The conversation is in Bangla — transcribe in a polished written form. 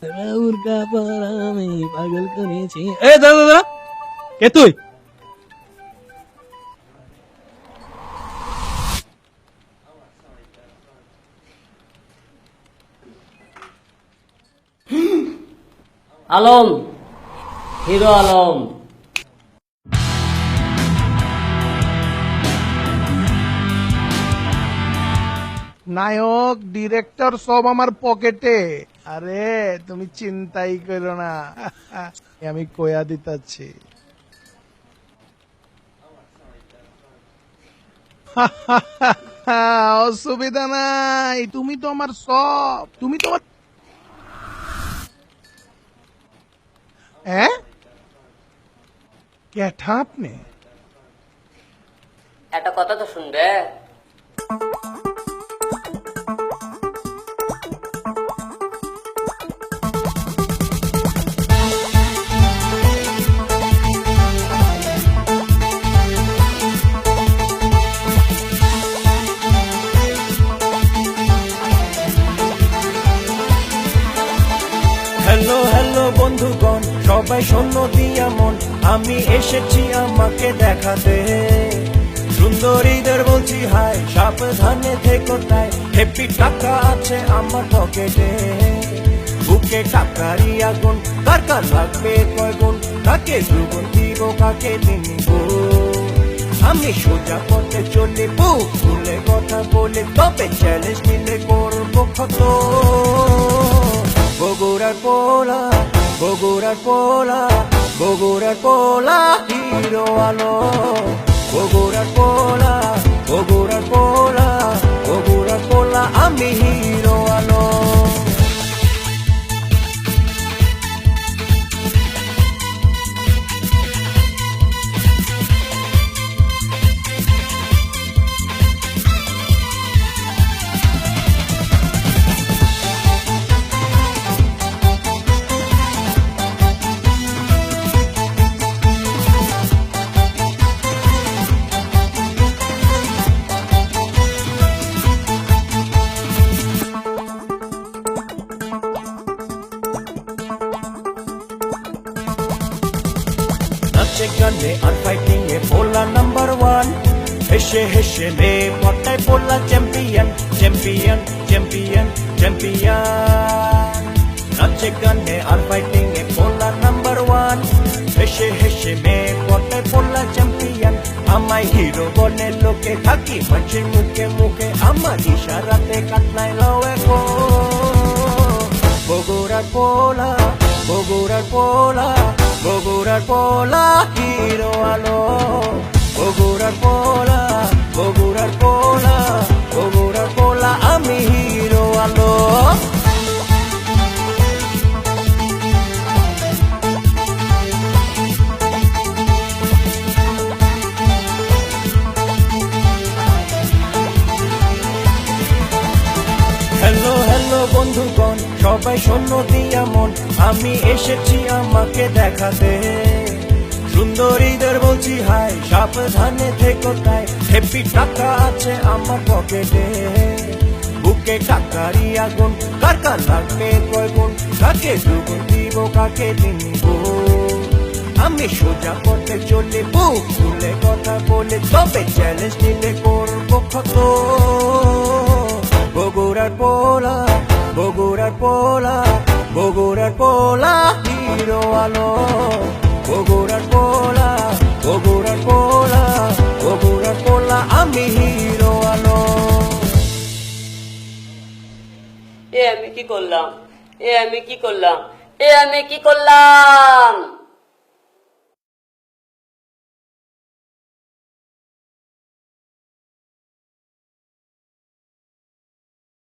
উর্গা পর আমি পাগল করেছি। এ দাদা দাদা, কে তুই? আলম, হিরো আলম। নায়ক ডিরেক্টর সব আমার পকেটে। আরে তুমি চিন্তাই করো না, আমি কয়া দিতাছি। অসুবিধা নাই, তুমি তো আমার সব, তুমি তো আমার। হ্যাঁ, কেঠা আপনি? একটা কথা তো শুনবে। হ্যালো হ্যালো বন্ধুগণ, সবাই শোনো দিয়া মন, আমি এসেছি আমাকে দেখাতে। সুন্দরীদের বলছি হাই, সাবধানে থেকো তাই, হেপি টাকা আছে আমার পকেটে। বুকে টাকারই আগুন, কার কার লাগবে কয় গুণ, কাকে দুগুণ দিব কাকে দিব। আমি সোজা পথে চলি, বুক খুলে কথা বলে, তবে চ্যালেঞ্জ নিলে করবো ক্ষত। বগুড়ার পোলা, বগুড়ার পোলা, বগুড়ার পোলা হিরো আলো। বগুড়ার পোলা, বগুড়ার পোলা, বগুড়ার পোলা আমি হিরো আলো। নাচে গানে আর ফাইটিং এ পোলা নাম্বার ওয়ান। হেসে হেসে মে পটায় পোলা চ্যাম্পিয়ন, চ্যাম্পিয়ন, চ্যাম্পিয়ন, চ্যাম্পিয়ন। নাচে গানে আর ফাইটিং এ পোলা নাম্বার ওয়ান। হেসে হেসে মে পটায় পোলা চ্যাম্পিয়ন। আমায় হিরো বলে লোকে, থাকি মানুষের মুখে মুখে, আমার ইশারাতে কাটনায় লও এখন। বগুড়ার পোলা, বগুড়ার পোলা, বগুড়ার পোলা হিরো আলো। বগুড়ার পোলা, বগুড়ার পোলা, বগুড়ার পোলা আমি হিরো আলো। হ্যালো হ্যালো বন্ধুগণ, সবাই শোনো দিয়া মন, আমি এসেছি আমাকে দেখাতে। সুন্দরীদের বলছি হাই, সাবধানে থেকো তাই, হেপি টাকা আছে আমার পকেটে। বুকে টাকারই আগুন, কার কার লাগবে কয় গুণ, কাকে দুগুণ দিব কাকে দিব। আমি সোজা পথে চলে, বুক খুলে কথা বলে, তবে চ্যালেঞ্জ নিলে করবো ক্ষত। বগুড়ার পোলা, বগুড়ার পোলা, বগুড়ার পোলা হিরো আলো। বগুড়ার পোলা, বগুড়ার পোলা, বগুড়ার পোলা আমি হিরো আলো। এ আমি কি করলাম, এ আমি কি করলাম, এ আমি কি করলাম।